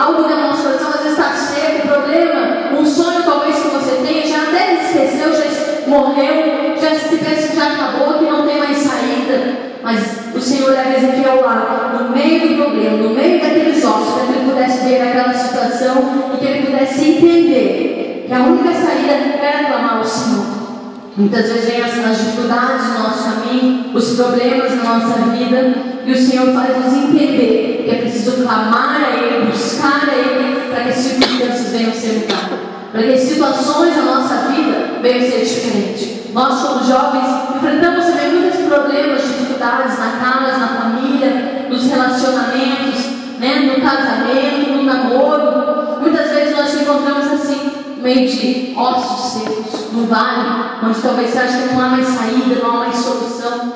algo dentro do nosso coração às vezes está seco, problema, um sonho talvez que você tenha, já até esqueceu, já morreu, já se pensa que já acabou, que não tem mais saída. Mas o Senhor leva Ezequiel lá, no meio do problema, no meio daqueles ossos, para que ele pudesse ver aquela situação e que ele pudesse entender que a única saída era clamar ao Senhor. Muitas vezes vem as dificuldades no nosso caminho, os problemas na nossa vida, e o Senhor faz nos entender que é preciso clamar a Ele, buscar a Ele, para que as circunstâncias venham a ser mudadas, para que as situações da nossa vida venham a ser diferentes. Nós, como jovens, enfrentamos também muitos problemas, dificuldades na casa, na família, nos relacionamentos, no casamento, no namoro. Muitas vezes nós nos encontramos assim, no meio de ossos secos, no vale, onde talvez você ache que não há mais saída, não há mais solução.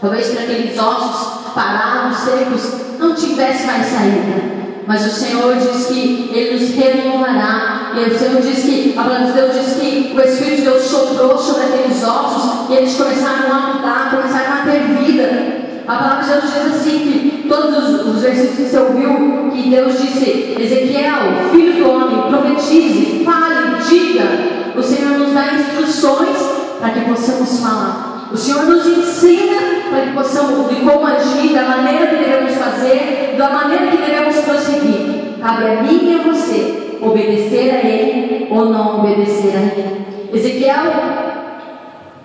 Talvez para aqueles ossos parados, secos, não tivesse mais saída. Mas o Senhor diz que Ele nos renovará. E o Senhor diz que, a palavra de Deus diz que o Espírito de Deus soprou sobre aqueles ossos e eles começaram a mudar, começaram a ter vida. A palavra de Deus diz assim, que todos os versículos que você ouviu, que Deus disse: Ezequiel, filho do homem, profetize, fale, diga. O Senhor nos dá instruções para que possamos falar. O Senhor nos ensina para que possamos, de como agir, da maneira que devemos fazer, da maneira que devemos prosseguir. Cabe a mim e a você obedecer a Ele ou não obedecer a Ele. Ezequiel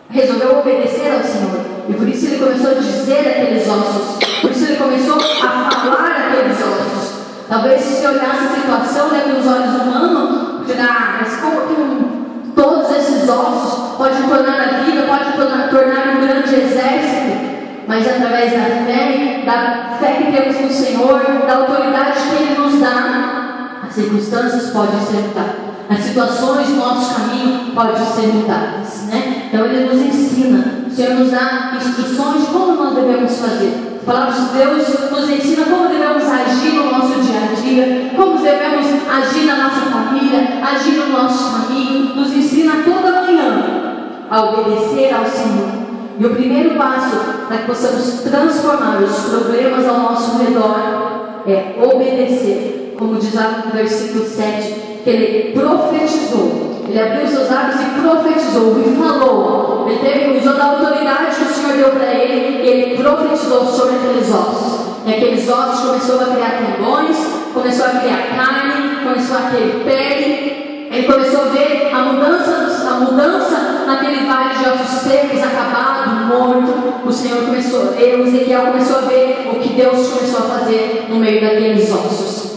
resolveu obedecer ao Senhor, e por isso ele começou a dizer aqueles ossos, por isso ele começou a falar aqueles ossos. Talvez se olhasse a situação pelos olhos humanos, dirá: mas como que todos esses ossos podem tornar a vida, podem tornar um grande exército? Mas através da fé que temos no Senhor, da autoridade que Ele nos dá, as circunstâncias podem ser mudadas, as situações do nosso caminho podem ser mudadas, Então Ele nos ensina, o Senhor nos dá instruções de como nós devemos fazer. A palavra de Deus nos ensina como devemos agir no nosso dia a dia, como devemos agir na nossa família, agir no nosso caminho. Nos ensina toda manhã a obedecer ao Senhor. E o primeiro passo para que possamos transformar os problemas ao nosso redor é obedecer. Como diz lá no versículo 7, que ele profetizou. Ele abriu seus lábios e profetizou, e falou. Ele usou da autoridade que o Senhor deu para ele, e ele profetizou sobre aqueles ossos. E aqueles ossos começou a criar tendões, começou a criar carne, começou a ter pele. Ele começou a ver a mudança naquele vale de ossos secos, acabado, morto. O Ezequiel começou a ver o que Deus começou a fazer no meio daqueles ossos.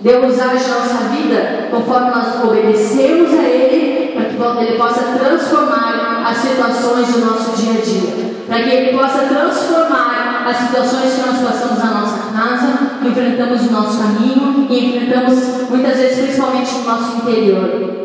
Deus age na nossa vida conforme nós obedecemos a Ele, para que Ele possa transformar as situações do nosso dia a dia, para que Ele possa transformar as situações que nós passamos na nossa casa, que enfrentamos no nosso caminho e enfrentamos muitas vezes, principalmente no nosso interior.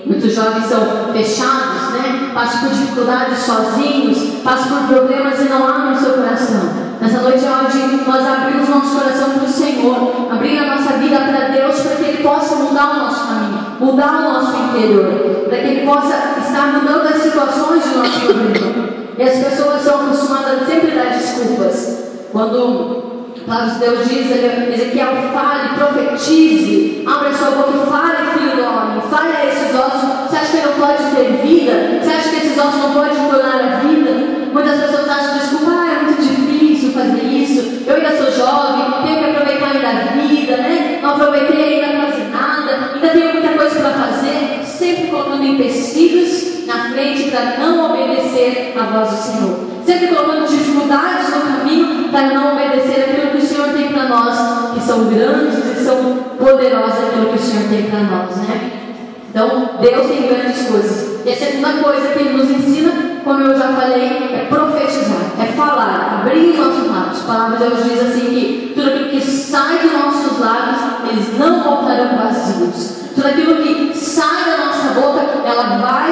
Muitos jovens são fechados, passam por dificuldades sozinhos, passam por problemas e não abrem o seu coração. Nessa noite é onde nós abrimos nosso coração para o Senhor, abrir a nossa vida para Deus, para que Ele possa mudar o nosso caminho, mudar o nosso interior, para que Ele possa estar mudando as situações do nosso problema. E as pessoas são acostumadas a sempre dar desculpas. Quando a palavra de Deus diz: Ezequiel, fale, profetize, abra a sua boca e fale, filho do homem, fale a esses ossos. Você acha que ele não pode ter vida? Você acha que esses ossos não podem tornar a vida? Muitas pessoas acham desculpa: é muito difícil fazer isso, eu ainda sou jovem, tenho que aproveitar ainda a vida, não aproveitei ainda para fazer nada, ainda tenho muita coisa para fazer, sempre colocando empecilhos na frente para não obedecer à voz do Senhor, sempre colocando dificuldades no caminho para não obedecer aquilo que o Senhor tem para nós, que são grandes e são poderosas, aquilo que o Senhor tem para nós, Então, Deus tem grandes coisas. E a segunda coisa que Ele nos ensina, como eu já falei, é profetizar, é falar, abrir os nossos lábios. A palavra de Deus diz assim que tudo aquilo que sai dos nossos lábios, eles não voltarão vazios. Tudo aquilo que sai da nossa boca, ela vai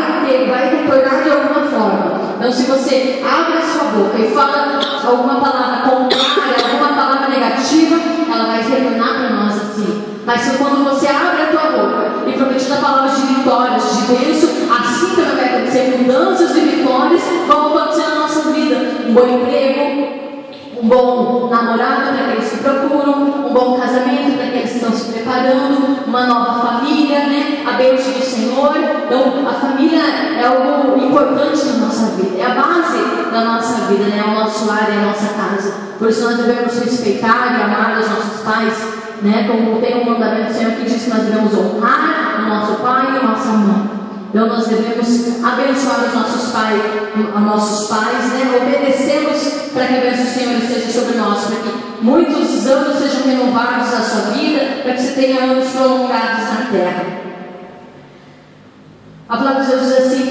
retornar de alguma forma. Então, se você abre a sua boca e fala alguma palavra contrária, alguma palavra negativa, ela vai retornar para nós assim. Mas quando você abre a tua boca e profetiza palavras de vitórias, de bênção, assim também vai acontecer mudanças e vitórias vão acontecer na nossa vida. Um bom emprego, um bom namorado para aqueles que procuram, um bom casamento para aqueles que estão se preparando, uma nova família, né? A bênção do Senhor. Então, a família é algo importante na nossa vida, é a base da nossa vida, né? É o nosso lar, é a nossa casa. Por isso nós devemos respeitar e amar os nossos pais, né? Como tem um mandamento do Senhor que diz que nós devemos honrar o nosso pai e a nossa mãe. Então nós devemos abençoar os nossos pais, né? Obedecemos para que a bênção do Senhor esteja sobre nós, para que muitos anos sejam renovados na sua vida, para que você tenha anos prolongados na terra. A palavra de Deus diz assim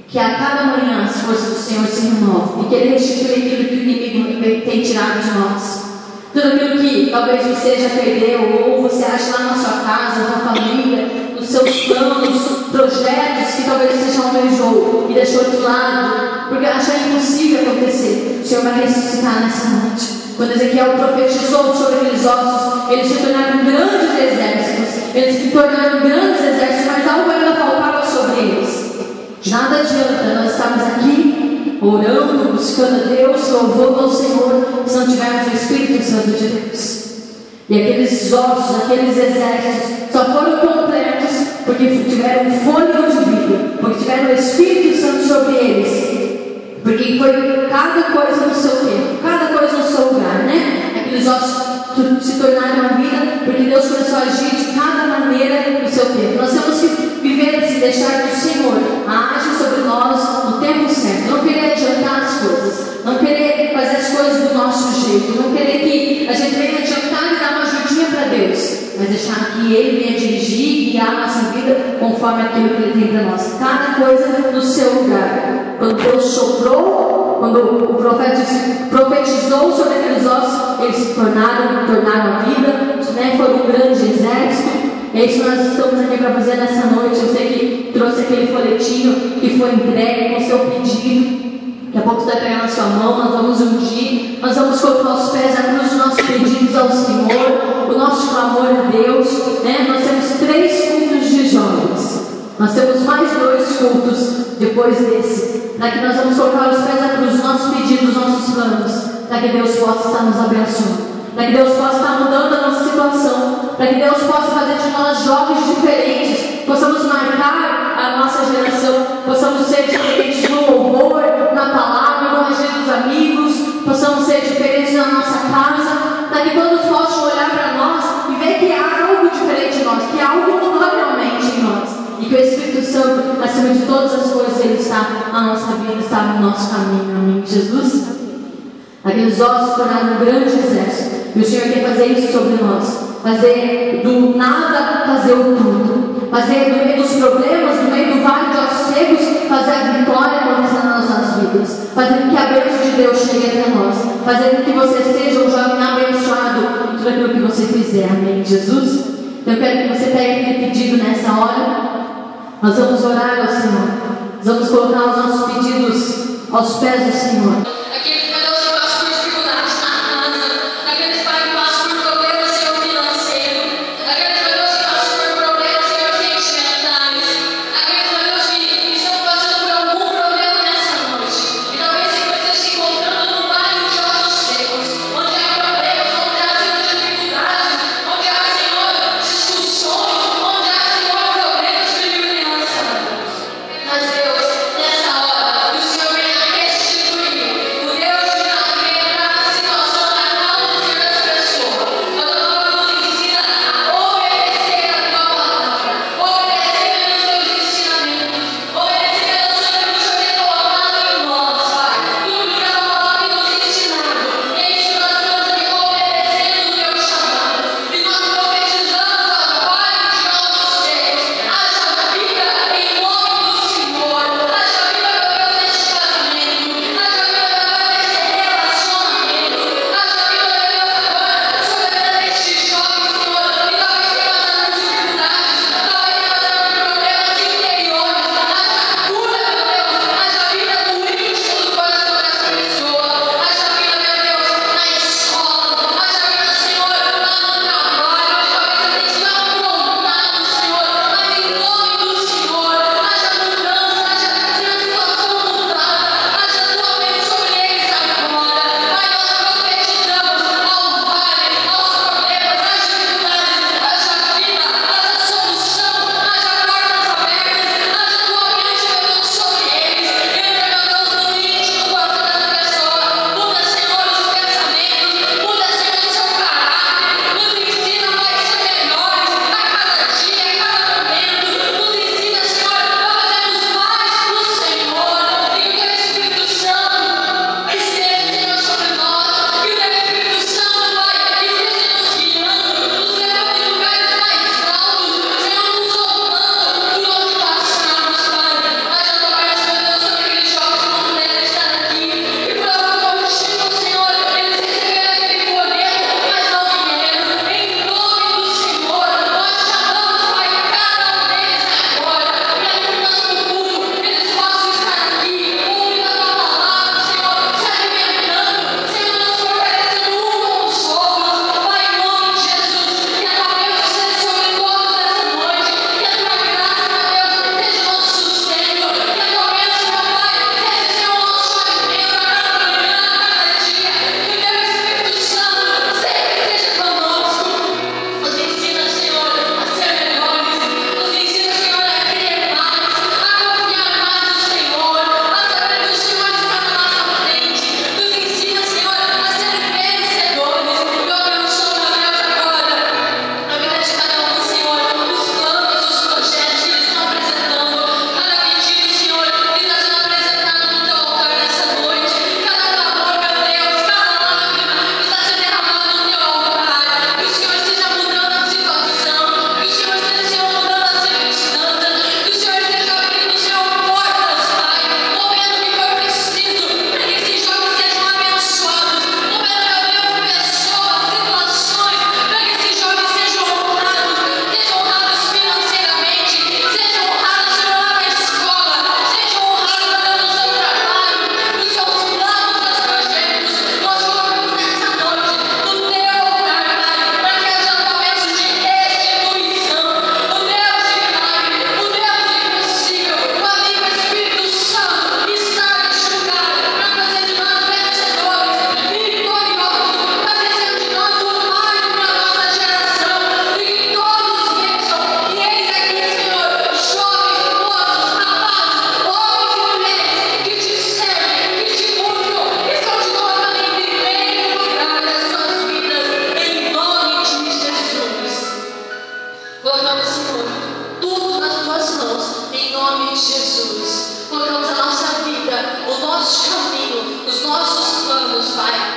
que a cada manhã as forças do Senhor se renovam e que Ele restitui aquilo que o inimigo tem tirado de nós. Tudo aquilo que talvez você já perdeu ou você acha lá na sua casa, na sua família, nos seus planos, projetos que talvez você já almejou e deixou de lado, porque achou impossível acontecer. O Senhor vai ressuscitar nessa noite. Quando Ezequiel profetizou sobre aqueles ossos, eles se tornaram grandes exércitos. Eles se tornaram grandes exércitos, mas algo ainda faltava sobre eles. De nada adianta nós estarmos aqui orando, buscando a Deus, louvando ao Senhor, se não tivermos o Espírito Santo de Deus. E aqueles ossos, aqueles exércitos só foram completos porque tiveram um fôlego de vida, porque tiveram o Espírito Santo sobre eles, porque foi cada coisa no seu tempo, cada coisa no seu lugar, né? Aqueles ossos se tornaram a vida porque Deus começou a agir de cada maneira no seu tempo. Nós temos que viver e deixar que o Senhor age sobre nós no tempo certo, não querer adiantar as coisas, não querer fazer as coisas do nosso jeito, não querer que a gente venha adiantar e dar uma ajudinha para Deus, mas deixar que Ele venha dirigir e guiar a nossa vida conforme aquilo que Ele tem para nós. Cada coisa no seu lugar. Quando Deus soprou, quando o profeta profetizou sobre aqueles ossos, eles se tornaram a vida, né? Foram um grande exército. É isso que nós estamos aqui para fazer nessa noite. Eu sei que trouxe aquele folhetinho que foi entregue com o seu pedido. Daqui a pouco você vai pegar na sua mão, nós vamos ungir, nós vamos colocar os pés à cruz dos nossos pedidos ao Senhor, o nosso clamor a Deus, né? Nós temos 3 cultos de jovens, nós temos mais 2 cultos depois desse, para que nós vamos colocar os pés à cruz dos nossos pedidos, dos nossos planos, para que Deus possa estar nos abençoando, para que Deus possa estar mudando a nossa situação, para que Deus possa fazer de nós jovens diferentes, possamos marcar a nossa geração, possamos ser diferentes no louvor, na palavra, no agir dos amigos, possamos ser diferentes na nossa casa, para que todos possam olhar para nós e ver que há algo diferente em nós, que há algo mudou realmente em nós, e que o Espírito Santo, acima de todas as coisas, Ele está na nossa vida, está no nosso caminho. Amém. Jesus, aqueles ossos tornaram um grande exército, e o Senhor quer fazer isso sobre nós, fazer do nada, fazer o tudo, fazer no meio dos problemas, no meio do vale de ossos secos, fazer a vitória acontecer nas nossas vidas, fazer com que a bênção de Deus chegue até nós, fazer com que você seja um jovem abençoado em tudo aquilo que você fizer. Amém. Jesus, eu quero que você pegue aquele pedido nessa hora. Nós vamos orar ao Senhor, nós vamos colocar os nossos pedidos aos pés do Senhor. Mas Deus, nessa hora, o Senhor venha restituir mãos, em nome de Jesus. Colocamos a nossa vida, o nosso caminho, os nossos planos, Pai,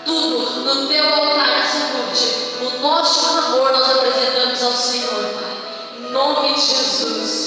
tudo no teu altar nessa noite. O nosso clamor nós apresentamos ao Senhor, Pai, em nome de Jesus.